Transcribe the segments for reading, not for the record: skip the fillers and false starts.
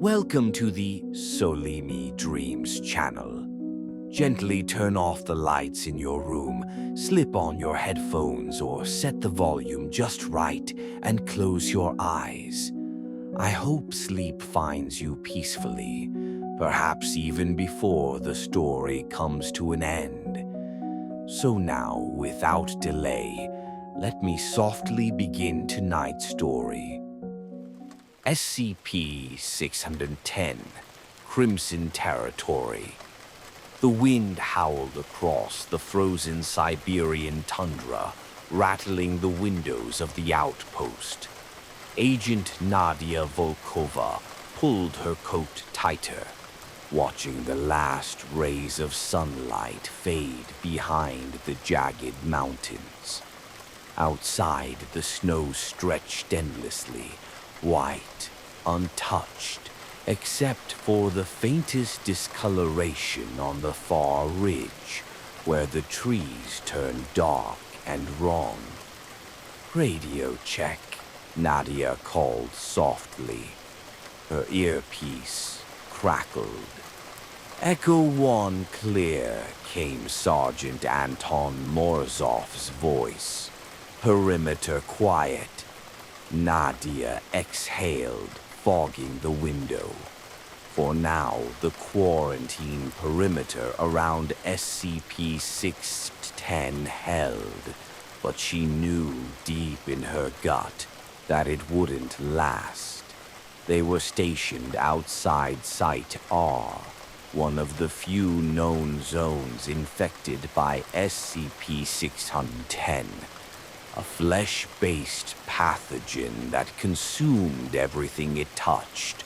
Welcome to the Solimi Dreams channel. Gently turn off the lights in your room, slip on your headphones or set the volume just right and close your eyes. I hope sleep finds you peacefully, perhaps even before the story comes to an end. So now, without delay, let me softly begin tonight's story. SCP-610, Crimson Territory. The wind howled across the frozen Siberian tundra, rattling the windows of the outpost. Agent Nadia Volkova pulled her coat tighter, watching the last rays of sunlight fade behind the jagged mountains. Outside, the snow stretched endlessly, white, untouched, except for the faintest discoloration on the far ridge, where the trees turned dark and wrong. "Radio check," Nadia called softly. Her earpiece crackled. "Echo 1 clear," came Sergeant Anton Morzov's voice. "Perimeter quiet." Nadia exhaled, fogging the window. For now, the quarantine perimeter around SCP-610 held, but she knew deep in her gut that it wouldn't last. They were stationed outside Site R, one of the few known zones infected by SCP-610. A flesh-based pathogen that consumed everything it touched,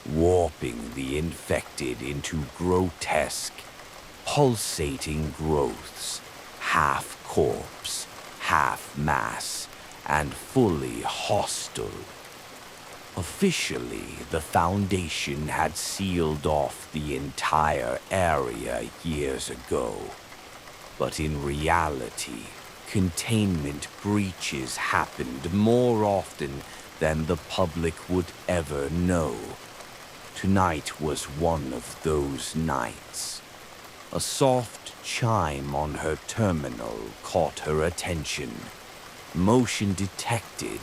warping the infected into grotesque, pulsating growths, half corpse, half mass, and fully hostile. Officially, the Foundation had sealed off the entire area years ago, but in reality, containment breaches happened more often than the public would ever know. Tonight was one of those nights. A soft chime on her terminal caught her attention. Motion detected.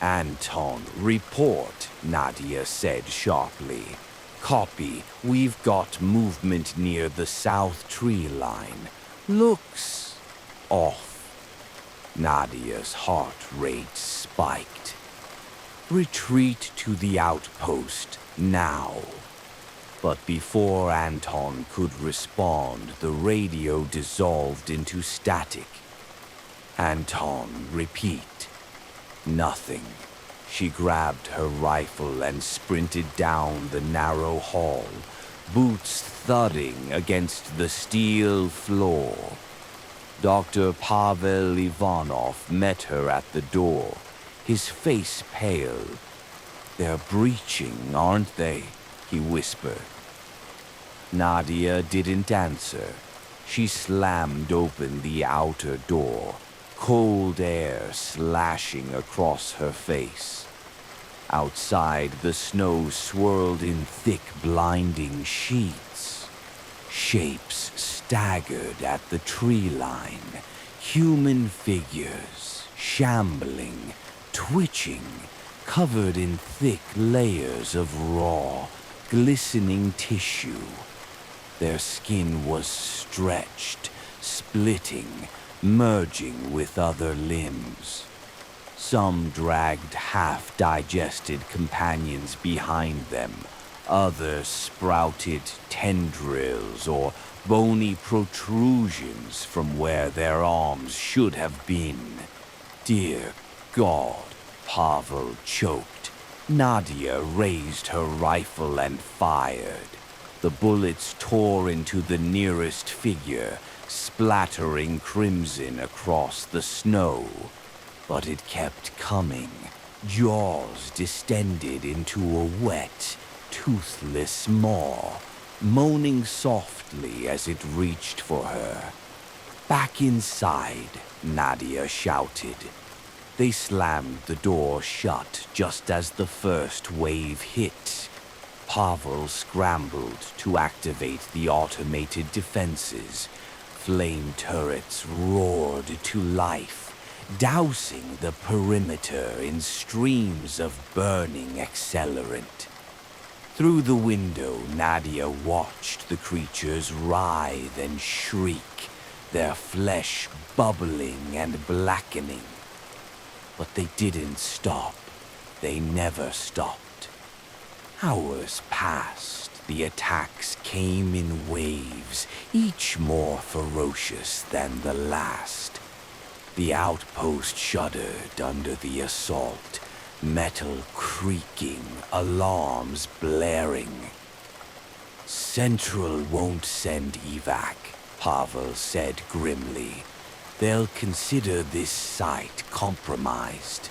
"Anton, report," Nadia said sharply. "Copy. We've got movement near the south tree line. Looks off." Nadia's heart rate spiked. "Retreat to the outpost, now." But before Anton could respond, the radio dissolved into static. "Anton, repeat." Nothing. She grabbed her rifle and sprinted down the narrow hall, boots thudding against the steel floor. Dr. Pavel Ivanov met her at the door, his face pale. "They're breaching, aren't they?" he whispered. Nadia didn't answer. She slammed open the outer door, cold air slashing across her face. Outside, the snow swirled in thick, blinding sheets. Shapes staggered at the tree line, human figures, shambling, twitching, covered in thick layers of raw, glistening tissue. Their skin was stretched, splitting, merging with other limbs. Some dragged half-digested companions behind them. Others sprouted tendrils or bony protrusions from where their arms should have been. "Dear God," Pavel choked. Nadia raised her rifle and fired. The bullets tore into the nearest figure, splattering crimson across the snow. But it kept coming, jaws distended into a wet, toothless maw, moaning softly as it reached for her. "Back inside," Nadia shouted. They slammed the door shut just as the first wave hit, Pavel scrambled to activate the automated defenses. Flame turrets roared to life, dousing the perimeter in streams of burning accelerant. Through the window, Nadia watched the creatures writhe and shriek, their flesh bubbling and blackening. But they didn't stop. They never stopped. Hours passed. The attacks came in waves, each more ferocious than the last. The outpost shuddered under the assault, metal creaking, alarms blaring. "Central won't send evac," Pavel said grimly. "They'll consider this site compromised."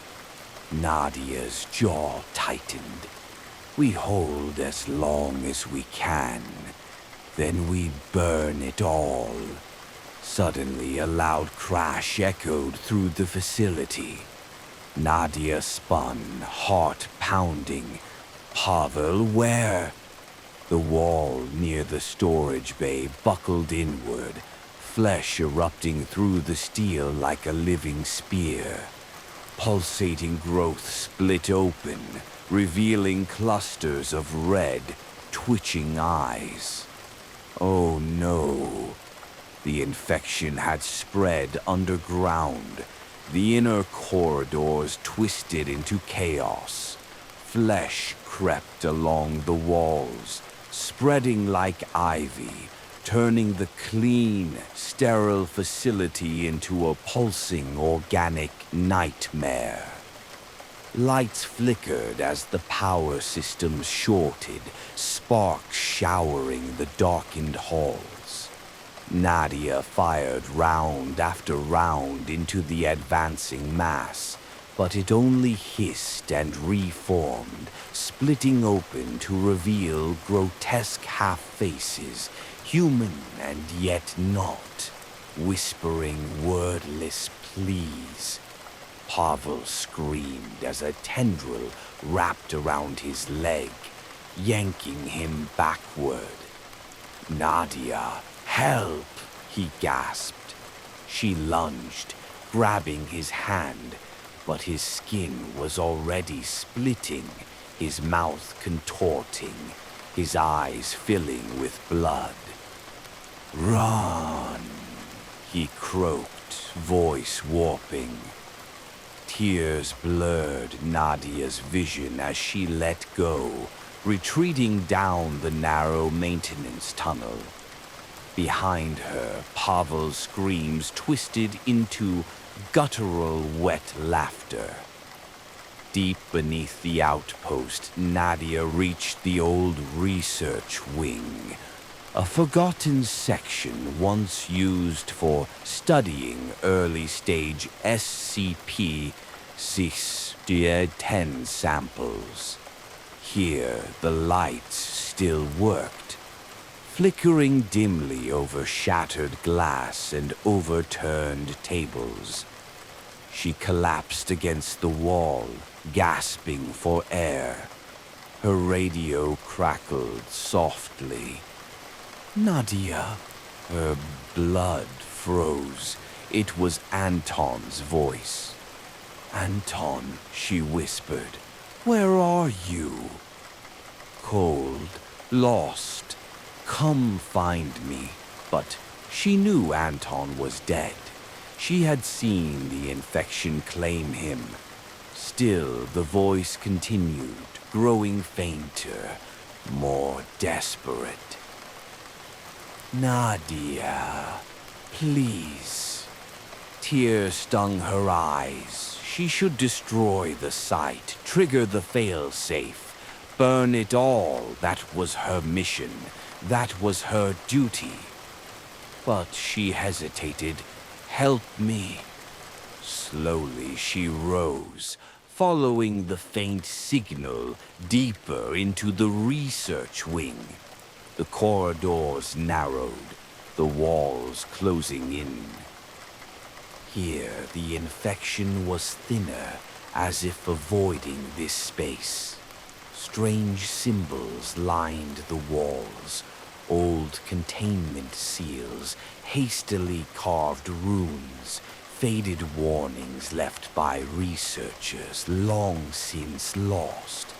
Nadia's jaw tightened. "We hold as long as we can, then we burn it all." Suddenly, a loud crash echoed through the facility. Nadia spun, heart pounding. "Pavel, where?" The wall near the storage bay buckled inward, flesh erupting through the steel like a living spear. Pulsating growth split open, revealing clusters of red, twitching eyes. Oh no! The infection had spread underground. The inner corridors twisted into chaos. Flesh crept along the walls, spreading like ivy, turning the clean, sterile facility into a pulsing organic nightmare. Lights flickered as the power systems shorted, sparks showering the darkened halls. Nadia fired round after round into the advancing mass, but it only hissed and reformed, splitting open to reveal grotesque half-faces, human and yet not, whispering wordless pleas. Pavel screamed as a tendril wrapped around his leg, yanking him backward. "Nadia, help!" he gasped. She lunged, grabbing his hand, but his skin was already splitting, his mouth contorting, his eyes filling with blood. "Run!" he croaked, voice warping. Tears blurred Nadia's vision as she let go, retreating down the narrow maintenance tunnel. Behind her, Pavel's screams twisted into guttural, wet laughter. Deep beneath the outpost, Nadia reached the old research wing, a forgotten section once used for studying early-stage SCP-610 samples. Here, the lights still worked, flickering dimly over shattered glass and overturned tables. She collapsed against the wall, gasping for air. Her radio crackled softly. "Nadia." Her blood froze. It was Anton's voice. "Anton," she whispered, "where are you?" "Cold, lost. Come find me." But she knew Anton was dead. She had seen the infection claim him. Still, the voice continued, growing fainter, more desperate. "Nadia, please." Tears stung her eyes. She should destroy the site, trigger the failsafe, burn it all. That was her mission. That was her duty. But she hesitated. "Help me." Slowly she rose, following the faint signal deeper into the research wing. The corridors narrowed, the walls closing in. Here, the infection was thinner, as if avoiding this space. Strange symbols lined the walls, old containment seals, hastily carved runes, faded warnings left by researchers long since lost.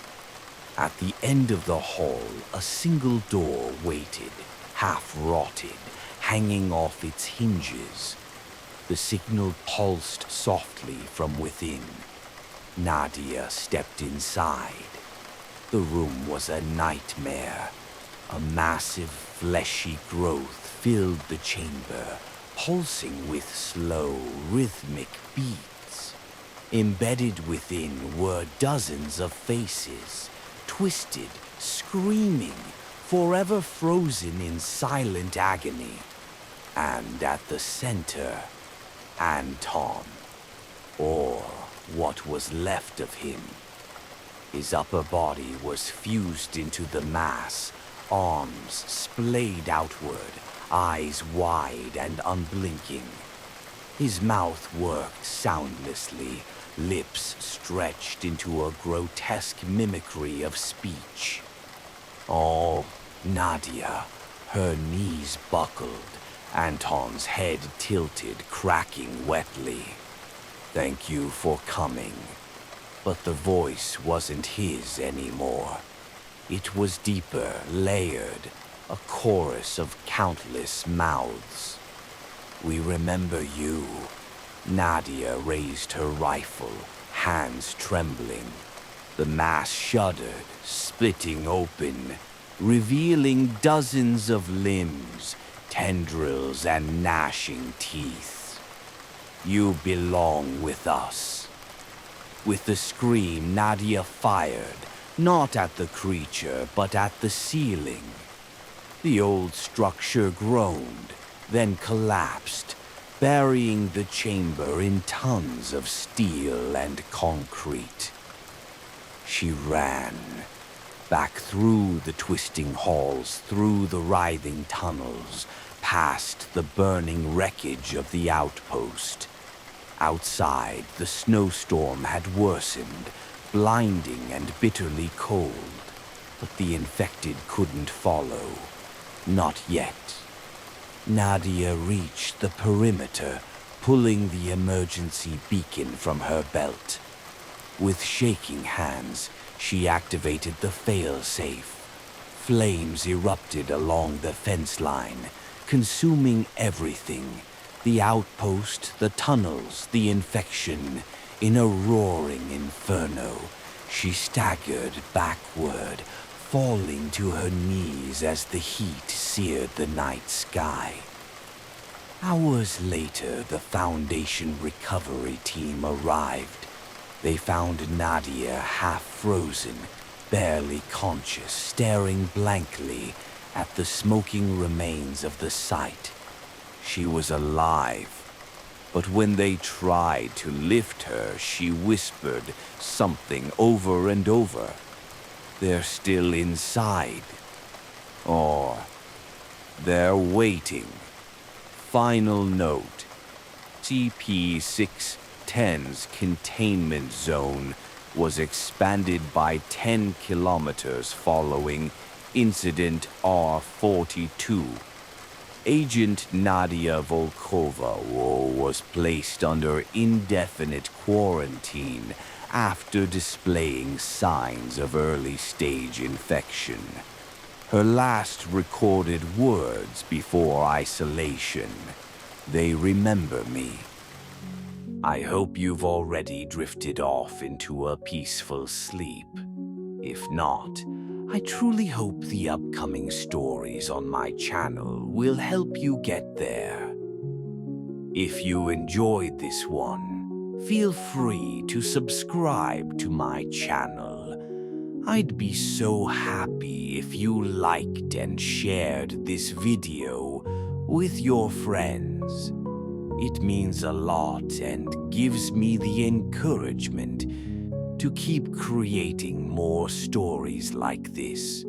At the end of the hall, a single door waited, half-rotted, hanging off its hinges. The signal pulsed softly from within. Nadia stepped inside. The room was a nightmare. A massive, fleshy growth filled the chamber, pulsing with slow, rhythmic beats. Embedded within were dozens of faces, twisted, screaming, forever frozen in silent agony. And at the center, Anton, or what was left of him. His upper body was fused into the mass, arms splayed outward, eyes wide and unblinking. His mouth worked soundlessly, lips stretched into a grotesque mimicry of speech. Oh, Nadia, her knees buckled, Anton's head tilted, cracking wetly. Thank you for coming. But the voice wasn't his anymore. It was deeper, layered, a chorus of countless mouths. We remember you. Nadia raised her rifle, hands trembling. The mass shuddered, splitting open, revealing dozens of limbs, tendrils and gnashing teeth. You belong with us. With a scream, Nadia fired, not at the creature, but at the ceiling. The old structure groaned, then collapsed, burying the chamber in tons of steel and concrete. She ran, back through the twisting halls, through the writhing tunnels, past the burning wreckage of the outpost. Outside, the snowstorm had worsened, blinding and bitterly cold, but the infected couldn't follow. Not yet. Nadia reached the perimeter, pulling the emergency beacon from her belt. With shaking hands, she activated the failsafe. Flames erupted along the fence line, consuming everything. The outpost, the tunnels, the infection. In a roaring inferno, she staggered backward, falling to her knees as the heat seared the night sky. Hours later, the Foundation recovery team arrived. They found Nadia half-frozen, barely conscious, staring blankly at the smoking remains of the site. She was alive, but when they tried to lift her, she whispered something over and over. They're still inside. Or they're waiting. Final note. SCP-610's containment zone was expanded by 10 kilometers following Incident R-42. Agent Nadia Volkova was placed under indefinite quarantine after displaying signs of early-stage infection. Her last recorded words before isolation: "They remember me." I hope you've already drifted off into a peaceful sleep. If not, I truly hope the upcoming stories on my channel will help you get there. If you enjoyed this one, feel free to subscribe to my channel. I'd be so happy if you liked and shared this video with your friends. It means a lot and gives me the encouragement to keep creating more stories like this.